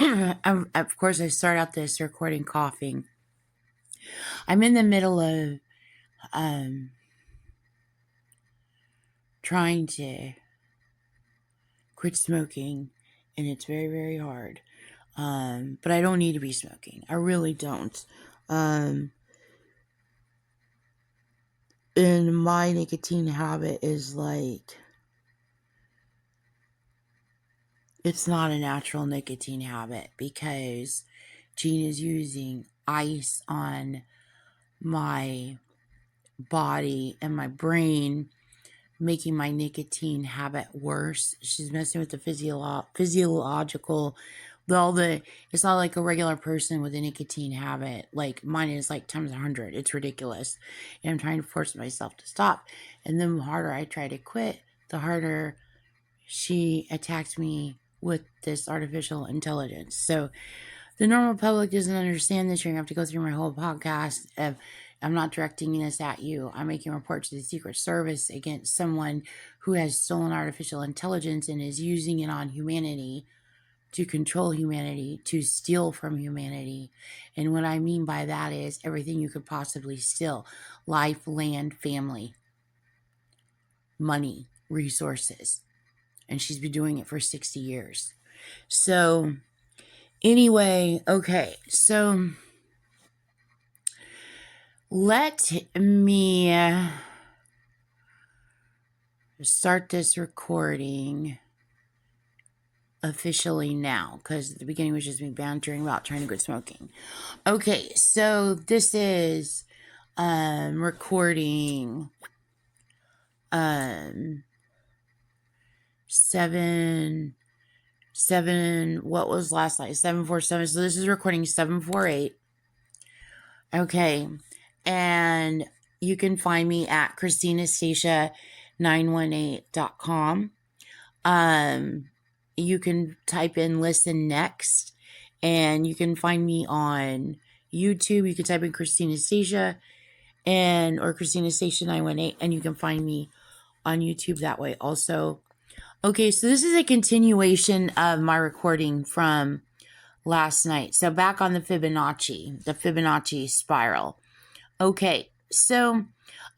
Of course, I start out this recording coughing. I'm in the middle of trying to quit smoking, and it's very, very hard. But I don't need to be smoking. I really don't. And my nicotine habit is like, it's not a natural nicotine habit because Gene is using ice on my body and my brain, making my nicotine habit worse. She's messing with the physiological. It's not like a regular person with a nicotine habit. Like mine is like times 100. It's ridiculous. And I'm trying to force myself to stop. And then the harder I try to quit, the harder she attacks me with this artificial intelligence. So the normal public doesn't understand this. You're going to have to go through my whole podcast. I'm not directing this at you. I'm making a report to the Secret Service against someone who has stolen artificial intelligence and is using it on humanity to control humanity, to steal from humanity. And what I mean by that is everything you could possibly steal: life, land, family, money, resources. And she's been doing it for 60 years. So anyway, okay, so let me start this recording officially now, because at the beginning was just me bantering about trying to quit smoking. Okay, so this is recording 7, what was last night? 747. So this is recording 748. Okay. And you can find me at ChristinaStacia918.com. You can type in listen next, and you can find me on YouTube. You can type in Christina Stacia or Christina Stacia 918, and you can find me on YouTube that way also. Okay, so this is a continuation of my recording from last night. So back on the Fibonacci spiral. Okay, so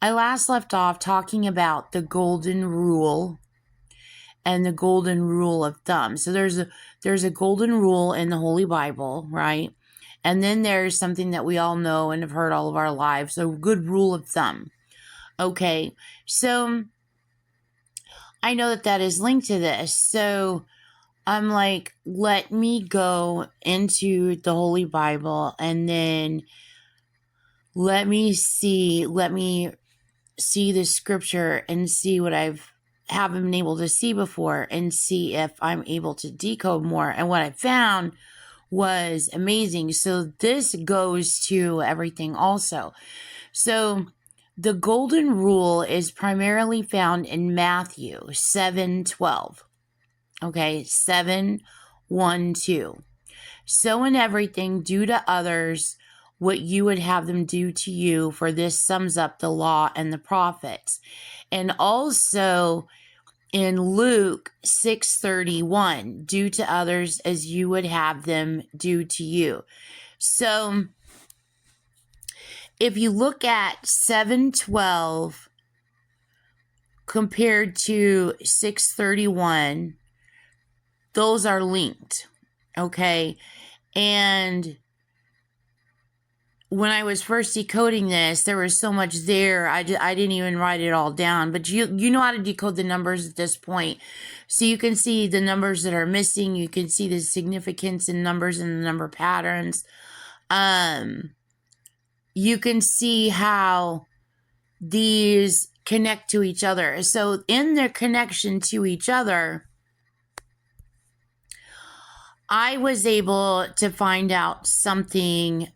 I last left off talking about the golden rule and the golden rule of thumb. So there's a golden rule in the Holy Bible, right? And then there's something that we all know and have heard all of our lives, a good rule of thumb. Okay, so I know that is linked to this. So I'm like, let me go into the Holy Bible and then let me see the scripture and see what haven't been able to see before, and see if I'm able to decode more. And what I found was amazing. So this goes to everything also. So the golden rule is primarily found in Matthew 7:12. Okay, 7:1-2. So in everything, do to others what you would have them do to you, for this sums up the law and the prophets. And also in Luke 6:31, do to others as you would have them do to you. So if you look at 7:12 compared to 6:31, those are linked, okay? And when I was first decoding this, there was so much there, I didn't even write it all down. But you know how to decode the numbers at this point. So you can see the numbers that are missing. You can see the significance in numbers and the number patterns. You can see how these connect to each other. So in their connection to each other, I was able to find out something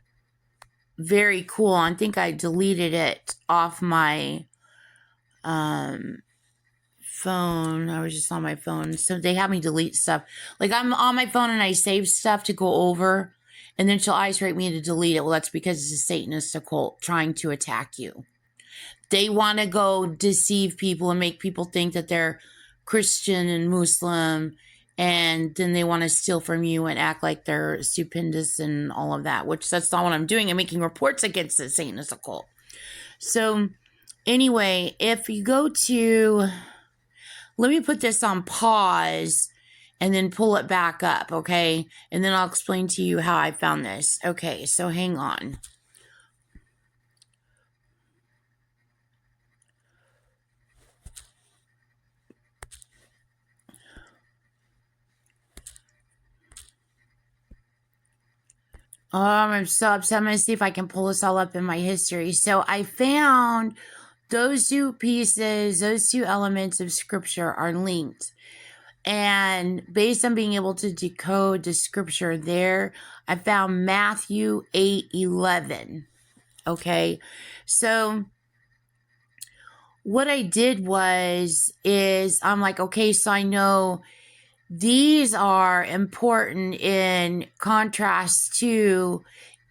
very cool. I think I deleted it off my phone. I was just on my phone. So they have me delete stuff. Like I'm on my phone and I save stuff to go over, and then she'll ice rate me to delete it. Well, that's because it's a Satanist occult trying to attack you. They want to go deceive people and make people think that they're Christian and Muslim and then they want to steal from you and act like they're stupendous and all of that, which that's not what I'm doing. I'm making reports against the Satanist occult. So anyway, if you go to, let me put this on pause and then pull it back up, okay? And then I'll explain to you how I found this. Okay, so hang on. I'm so upset. I'm going to see if I can pull this all up in my history. So I found those two pieces, those two elements of scripture are linked. And based on being able to decode the scripture there, I found Matthew 8:11. Okay. So what I did is I'm like, okay, so I know these are important in contrast to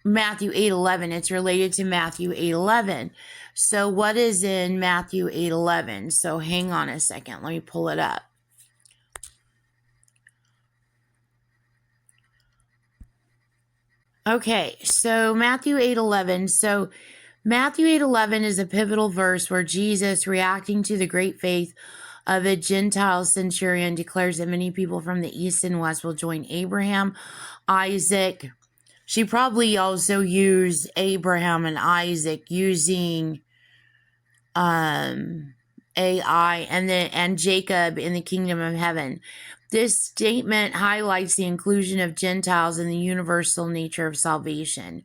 Matthew 8:11. It's related to Matthew 8:11. So what is in Matthew 8:11? So hang on a second. Let me pull it up. Okay, so Matthew 8:11. So Matthew 8:11 is a pivotal verse where Jesus, reacting to the great faith of a Gentile centurion, declares that many people from the east and west will join Abraham, Isaac. She probably also used Abraham and Isaac using AI and Jacob in the kingdom of heaven. This statement highlights the inclusion of Gentiles in the universal nature of salvation.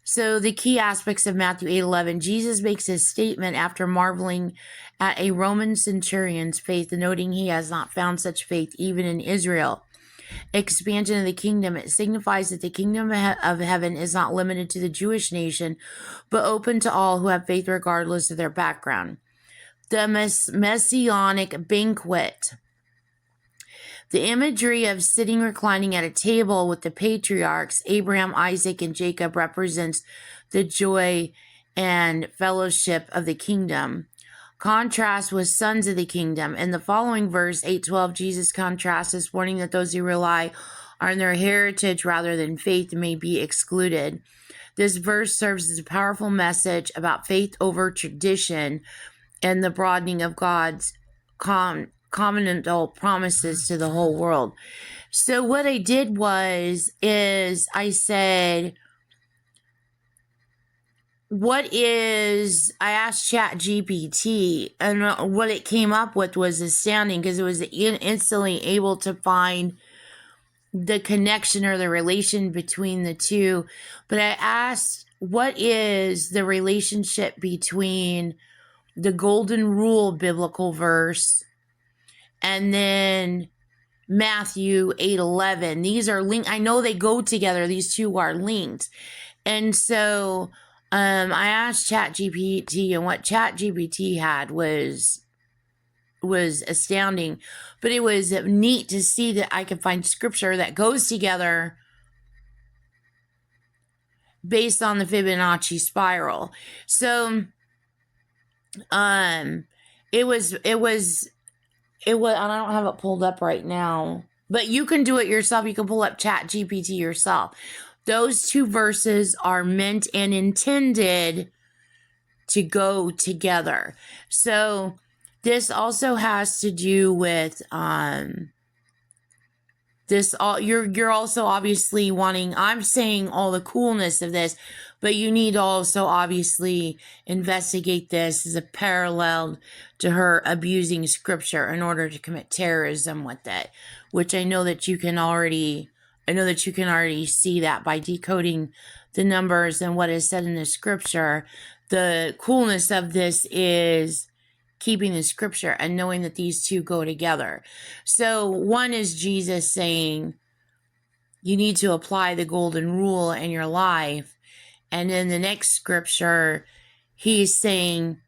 So the key aspects of Matthew 8:11, Jesus makes his statement after marveling at a Roman centurion's faith, noting he has not found such faith even in Israel. Expansion of the kingdom, it signifies that the kingdom of heaven is not limited to the Jewish nation, but open to all who have faith regardless of their background. The messianic banquet. The imagery of sitting reclining at a table with the patriarchs, Abraham, Isaac, and Jacob, represents the joy and fellowship of the kingdom. Contrast with sons of the kingdom. In the following verse, 8:12, Jesus contrasts this, warning that those who rely on their heritage rather than faith may be excluded. This verse serves as a powerful message about faith over tradition and the broadening of God's covenantal promises to the whole world. So what I did is I said, I asked ChatGPT, and what it came up with was astounding because it was instantly able to find the connection or the relation between the two. But I asked, what is the relationship between the golden rule biblical verse and then Matthew 8:11? These are linked. I know they go together. These two are linked. And so I asked ChatGPT, and what ChatGPT had was astounding. But it was neat to see that I could find scripture that goes together based on the Fibonacci spiral. So it was I don't have it pulled up right now, but you can do it yourself. You can pull up ChatGPT yourself. Those two verses are meant and intended to go together. So this also has to do with you're also obviously wanting, I'm saying all the coolness of this, but you need to also obviously investigate this as a parallel to her abusing scripture in order to commit terrorism with it, which I know that you can already see that by decoding the numbers and what is said in the scripture. The coolness of this is keeping the scripture and knowing that these two go together. So one is Jesus saying you need to apply the golden rule in your life. And in the next scripture, he's saying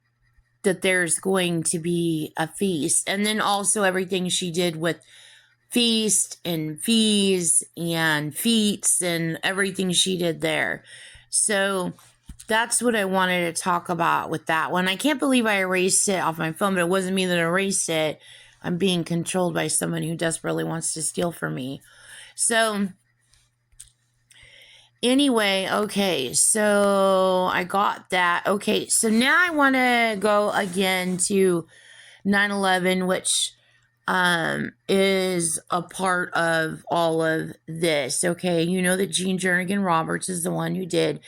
that there's going to be a feast. And then also everything she did with feast and fees and feats and everything she did there. So that's what I wanted to talk about with that one. I can't believe I erased it off my phone, but it wasn't me that erased it. I'm being controlled by someone who desperately wants to steal from me. So anyway, okay, so I got that. Okay, so now I want to go again to 9/11, which is a part of all of this. Okay, you know that Gene Jernigan Roberts is the one who did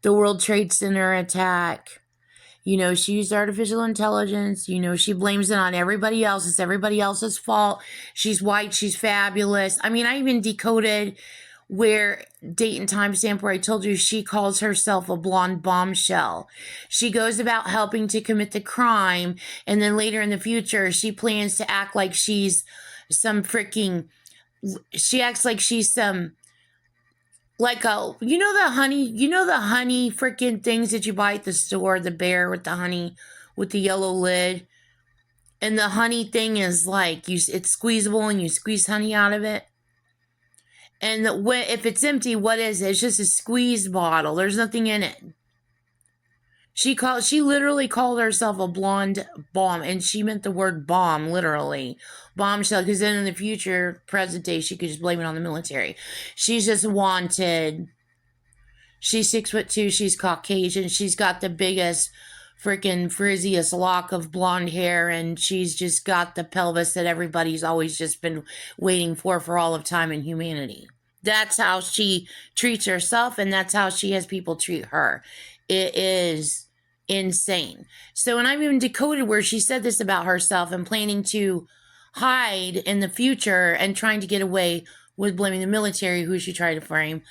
the World Trade Center attack. You know, she used artificial intelligence. You know, she blames it on everybody else. It's everybody else's fault. She's white. She's fabulous. I mean, I even decoded where date and time stamp where I told you she calls herself a blonde bombshell. She goes about helping to commit the crime, and then later in the future, she plans to act like she's some freaking. She acts like she's some. Like the honey freaking things that you buy at the store, the bear with the honey with the yellow lid. And the honey thing is like it's squeezable and you squeeze honey out of it. And if it's empty, what is it? It's just a squeeze bottle. There's nothing in it. She literally called herself a blonde bomb, and she meant the word bomb, literally. Bombshell, because then in the future, present day, she could just blame it on the military. She's just wanted. She's 6'2", she's Caucasian, she's got the biggest freaking frizziest lock of blonde hair, and she's just got the pelvis that everybody's always just been waiting for all of time in humanity. That's how she treats herself, and that's how she has people treat her. It is insane. So, and I've even decoded where she said this about herself and planning to hide in the future and trying to get away with blaming the military, who she tried to frame,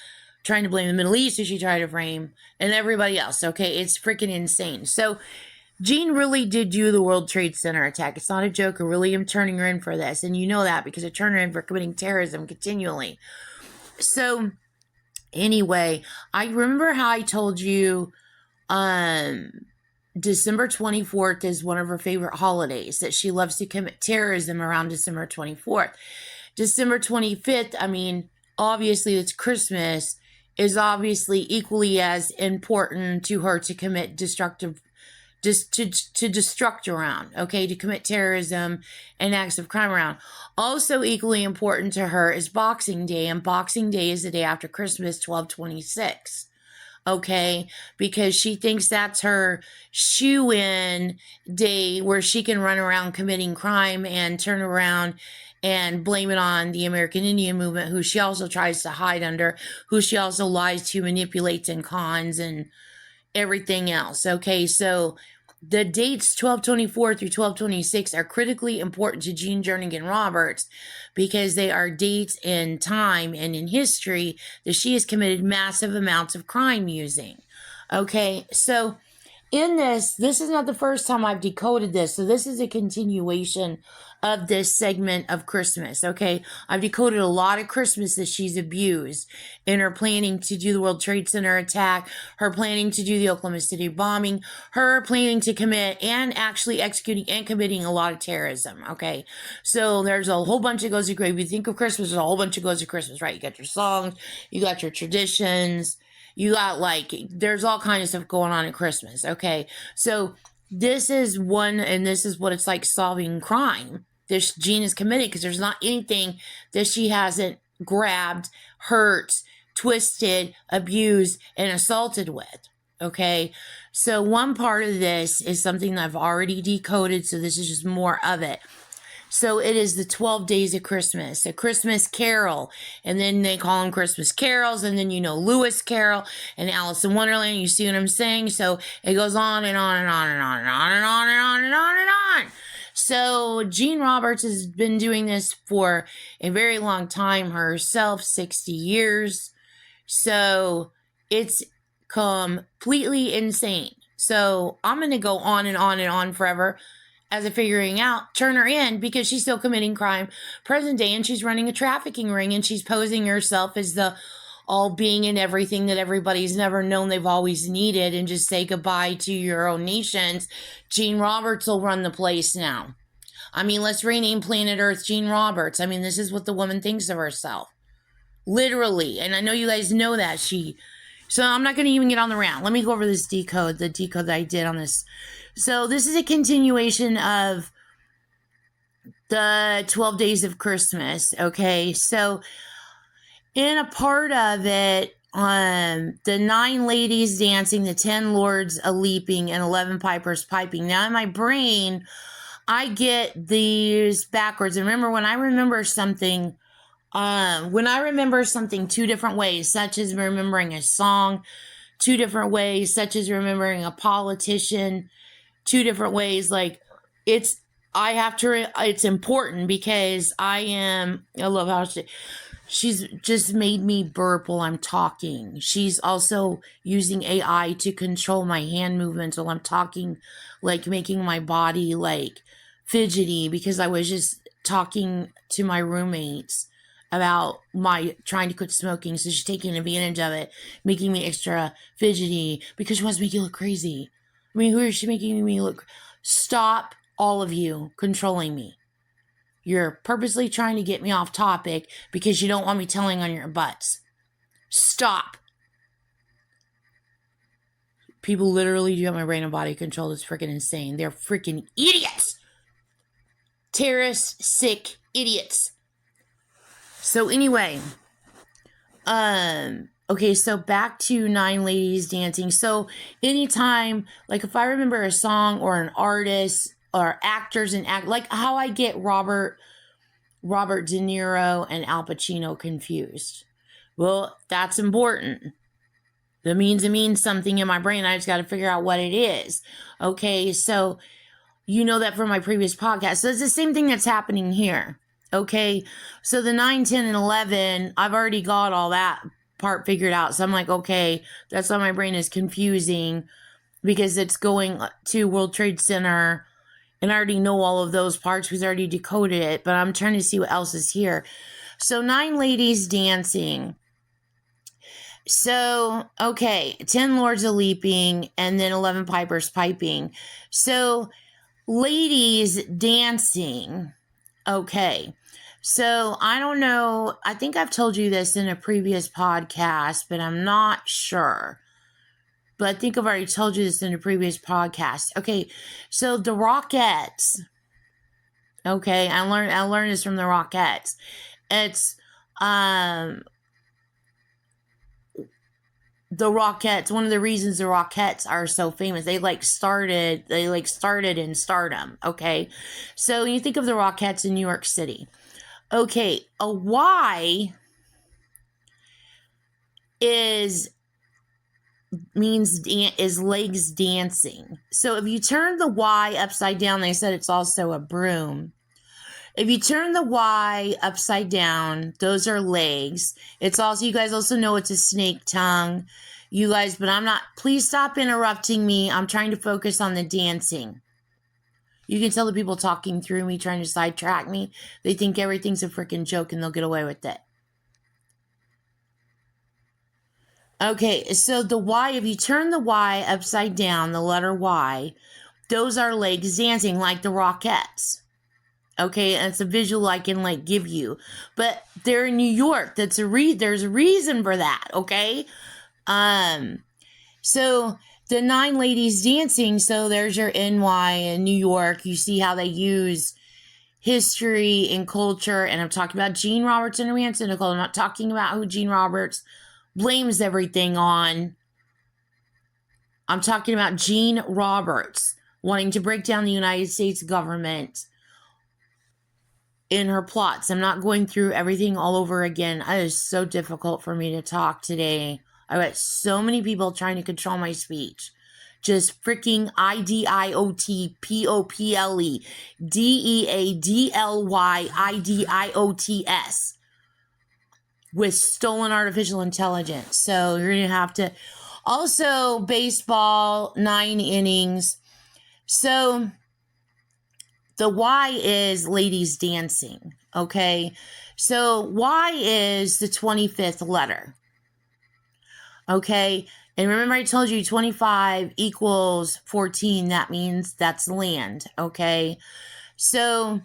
trying to blame the Middle East, who she tried to frame, and everybody else. Okay, it's freaking insane. So, Jean really did do the World Trade Center attack. It's not a joke. I really am turning her in for this, and you know that because I turn her in for committing terrorism continually. So, anyway, I remember how I told you December 24th is one of her favorite holidays, that she loves to commit terrorism around December 24th. December 25th, I mean, obviously it's Christmas, is obviously equally as important to her to commit to destruct around, okay, to commit terrorism and acts of crime around. Also equally important to her is Boxing Day, and Boxing Day is the day after Christmas, 12/26. Okay, because she thinks that's her shoe-in day where she can run around committing crime and turn around and blame it on the American Indian movement, who she also tries to hide under, who she also lies to, manipulates, and cons, and everything else. Okay, so the dates 12/24 through 12/26 are critically important to Gene Jernigan Roberts because they are dates in time and in history that she has committed massive amounts of crime using. Okay, so in this is not the first time I've decoded this, so this is a continuation of this segment of Christmas, okay? I've decoded a lot of Christmas that she's abused in her planning to do the World Trade Center attack, her planning to do the Oklahoma City bombing, her planning to commit and actually executing and committing a lot of terrorism, okay? So there's a whole bunch that goes to If you think of Christmas, there's a whole bunch that goes to Christmas, right? You got your songs, you got your traditions, you got there's all kinds of stuff going on at Christmas, okay? So this is one, and this is what it's like solving crime. This Jean is committed because there's not anything that she hasn't grabbed, hurt, twisted, abused, and assaulted with, okay? So one part of this is something that I've already decoded, so this is just more of it. So it is the 12 days of Christmas, a Christmas Carol, and then they call them Christmas carols, and then Lewis Carroll and Alice in Wonderland. You see what I'm saying? So it goes on and on and on and on and on and on and on and on and on. So Jean Roberts has been doing this for a very long time herself, 60 years. So it's completely insane. So I'm going to go on and on and on forever as a figuring out, turn her in because she's still committing crime present day, and she's running a trafficking ring, and she's posing herself as the all being and everything that everybody's never known they've always needed, and just say goodbye to your own nations. Jean Roberts will run the place now. I mean, let's rename planet Earth Jean Roberts. I mean, this is what the woman thinks of herself. Literally. And I know you guys know that so I'm not going to even get on the rant. Let me go over this the decode that I did on this. So this is a continuation of the 12 days of Christmas. Okay, so in a part of it, the 9 ladies dancing, the 10 lords a leaping, and 11 pipers piping. Now in my brain, I get these backwards. And remember, when I remember something 2 different ways, such as remembering a song 2 different ways, such as remembering a politician 2 different ways, like it's important because I love how she's just made me burp while I'm talking. She's also using AI to control my hand movements while I'm talking, like making my body like fidgety, because I was just talking to my roommates about my trying to quit smoking. So she's taking advantage of it, making me extra fidgety because she wants to make you look crazy. I mean, who is she making me look? Stop, all of you, controlling me. You're purposely trying to get me off topic because you don't want me telling on your butts. Stop. People literally do have my brain and body control. It's freaking insane. They're freaking idiots. Terrorists, sick idiots. So anyway, okay, so back to 9 ladies dancing. So anytime, like if I remember a song or an artist or actors and like how I get Robert De Niro and Al Pacino confused. Well, that's important. That means it means something in my brain. I just got to figure out what it is. Okay, so you know that from my previous podcast. So it's the same thing that's happening here. Okay, so the 9, 10, and 11, I've already got all that part figured out. So I'm like, okay, that's why my brain is confusing, because it's going to World Trade Center, and I already know all of those parts because I already decoded it, but I'm trying to see what else is here. So 9 ladies dancing. So, okay, 10 lords a leaping, and then 11 pipers piping. So ladies dancing. Okay. So I don't know. I think I've told you this in a previous podcast, but I'm not sure. But I think I've already told you this in a previous podcast. Okay. So the Rockettes. Okay. I learned this from the Rockettes. It's, the Rockettes, one of the reasons the Rockettes are so famous, they started in stardom, okay? So you think of the Rockettes in New York City. Okay, a Y is legs dancing. So if you turn the Y upside down, they said it's also a broom. If you turn the Y upside down, those are legs. It's also, you guys also know it's a snake tongue. You guys, but I'm not, please stop interrupting me. I'm trying to focus on the dancing. You can tell the people talking through me, trying to sidetrack me. They think everything's a freaking joke and they'll get away with it. Okay, so the Y, if you turn the Y upside down, the letter Y, those are legs dancing like the Rockettes. Okay, and it's a visual I can give you, but they're in New York. There's a reason for that. Okay, so the 9 ladies dancing. So there's your NY in New York. You see how they use history and culture, and I'm talking about Gene Roberts and Ransom Nicole. I'm not talking about who Gene Roberts blames everything on. I'm talking about Gene Roberts wanting to break down the United States government in her plots. I'm not going through everything all over again. It is so difficult for me to talk today. I've got so many people trying to control my speech. Just freaking IDIOTPOPLE DEADLYIDIOTS with stolen artificial intelligence. So you're going to have to. Also, baseball, 9 innings. So the Y is ladies dancing, okay? So Y is the 25th letter, okay? And remember I told you 25 equals 14. That means that's land, okay? So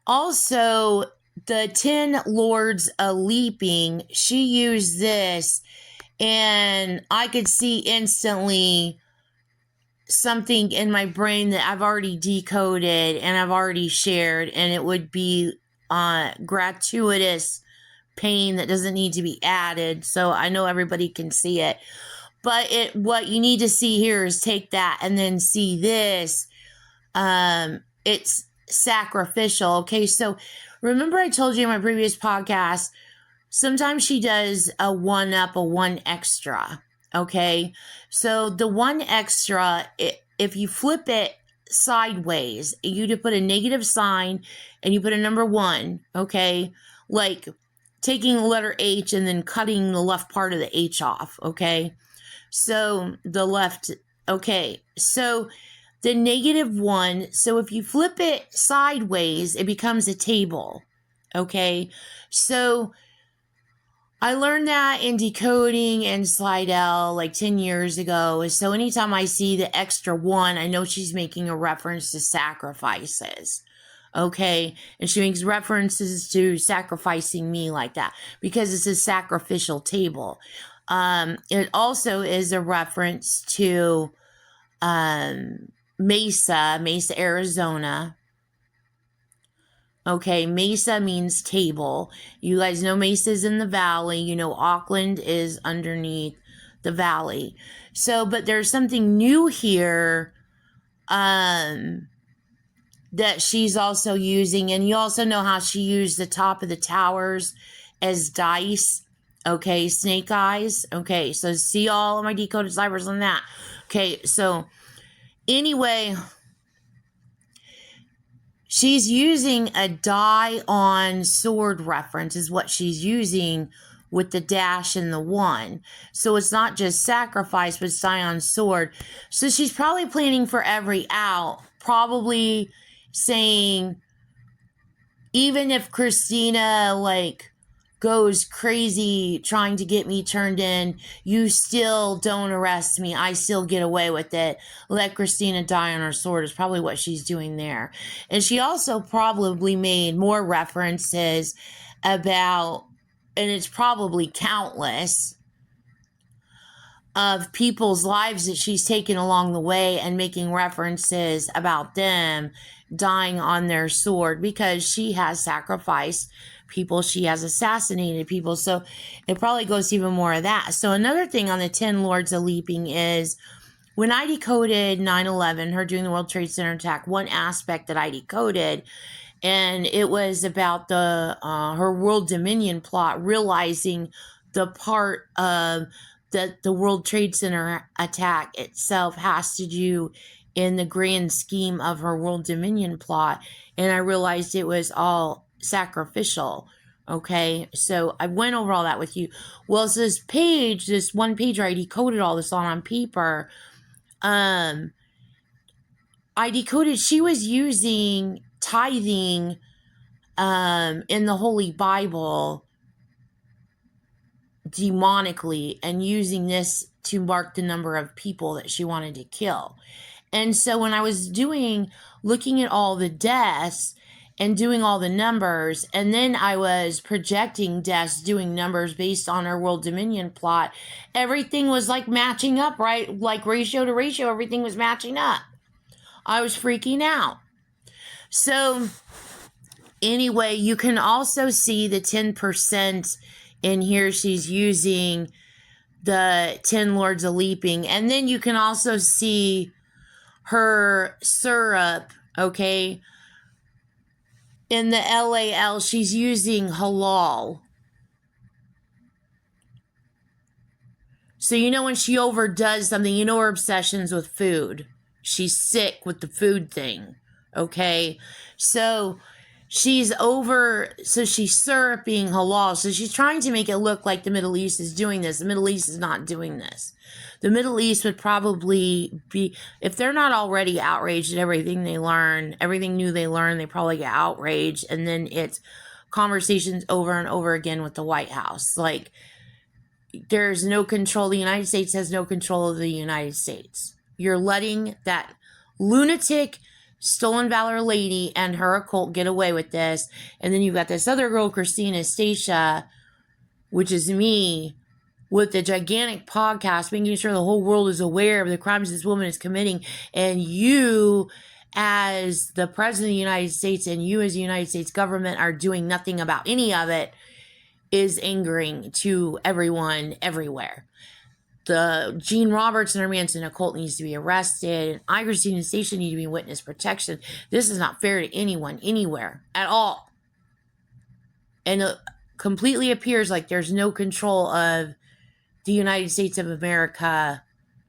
also the 10 lords a leaping, she used this, and I could see instantly something in my brain that I've already decoded and I've already shared, and it would be gratuitous pain that doesn't need to be added. So I know everybody can see it. But what you need to see here is take that and then see this. It's sacrificial. Okay, so remember I told you in my previous podcast, sometimes she does a 1 up, a 1 extra. Okay, so the 1 extra, if you flip it sideways, you to put a negative sign and you put a number 1. Okay, like taking the letter H and then cutting the left part of the H off. Okay, so the left. Okay, so the -1. So if you flip it sideways, it becomes a table. Okay, so I learned that in decoding and Slidell like 10 years ago. So anytime I see the extra 1, I know she's making a reference to sacrifices. Okay. And she makes references to sacrificing me like that because it's a sacrificial table. It also is a reference to Mesa, Arizona. Okay, Mesa means table. You guys know Mesa's in the valley. You know Auckland is underneath the valley. So, but there's something new here that she's also using. And you also know how she used the top of the towers as dice. Okay, snake eyes. Okay, so see all of my decoded ciphers on that. Okay, so anyway, she's using a die on sword reference is what she's using with the dash and the 1. So it's not just sacrifice, but it's die on sword. So she's probably planning for every out, probably saying, even if Christina like goes crazy trying to get me turned in, you still don't arrest me. I still get away with it. Let Christina die on her sword is probably what she's doing there. And she also probably made more references about, and it's probably countless, of people's lives that she's taken along the way and making references about them dying on their sword because she has sacrificed people, she has assassinated people. So it probably goes to even more of that. So another thing on the 10 Lords of Leaping is when I decoded 9/11, her doing the World Trade Center attack, one aspect that I decoded, and it was about the her world dominion plot, realizing the part of that the World Trade Center attack itself has to do in the grand scheme of her world dominion plot. And I realized it was all sacrificial. Okay, so I went over all that with you. Well, so this one page where I decoded all this on paper, I decoded she was using tithing in the Holy Bible demonically and using this to mark the number of people that she wanted to kill. And so when I was looking at all the deaths and doing all the numbers, and then I was projecting deaths, doing numbers based on her world dominion plot, everything was like matching up, right? Like ratio to ratio, everything was matching up. I was freaking out. So anyway, you can also see the 10% in here. She's using the 10 Lords of Leaping. And then you can also see her syrup, okay? In the LAL, she's using halal. So you know when she overdoes something, you know her obsessions with food. She's sick with the food thing, okay? So she's syruping halal. So she's trying to make it look like the Middle East is doing this. The Middle East is not doing this. The Middle East would probably be, if they're not already outraged at everything they learn, everything new they learn, they probably get outraged. And then it's conversations over and over again with the White House. Like, there's no control. The United States has no control of the United States. You're letting that lunatic Stolen Valor lady and her occult get away with this. And then you've got this other girl, Christina Stacia, which is me, with the gigantic podcast, making sure the whole world is aware of the crimes this woman is committing. And you, as the president of the United States, and you as the United States government are doing nothing about any of it, is angering to everyone everywhere. The Gene Roberts and her Manson occult needs to be arrested. And I, Christina Station, need to be in witness protection. This is not fair to anyone, anywhere, at all. And it completely appears like there's no control of the United States of America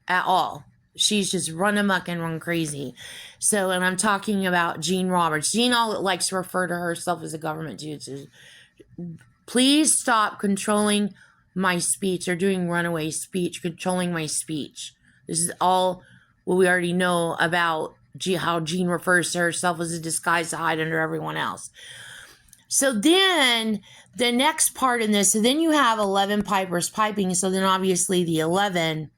at all. She's just run amok and run crazy. So, and I'm talking about Gene Roberts. Gene all likes to refer to herself as a government dude. So please stop controlling my speech or doing runaway speech, controlling my speech. This is all what we already know about how Gene refers to herself as a disguise to hide under everyone else. So then the next part in this, so then you have 11 pipers piping. So then obviously the 11,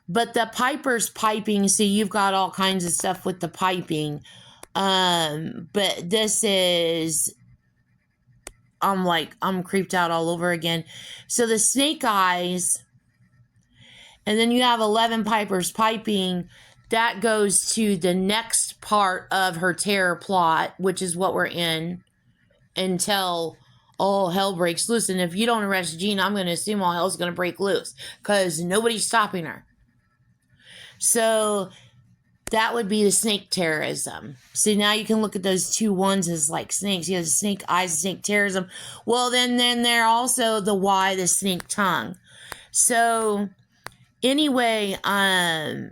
but the pipers piping, so you've got all kinds of stuff with the piping. But this is, I'm creeped out all over again. So the snake eyes, and then you have 11 pipers piping. That goes to the next part of her terror plot, which is what we're in until all hell breaks loose. And if you don't arrest Gene, I'm going to assume all hell's going to break loose because nobody's stopping her. So that would be the snake terrorism. So now you can look at those two ones as like snakes. You have the snake eyes, snake terrorism. Well, then they're also the Y, the snake tongue. So anyway,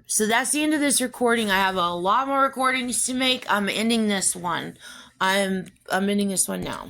so that's the end of this recording. I have a lot more recordings to make. I'm ending this one. I'm ending this one now.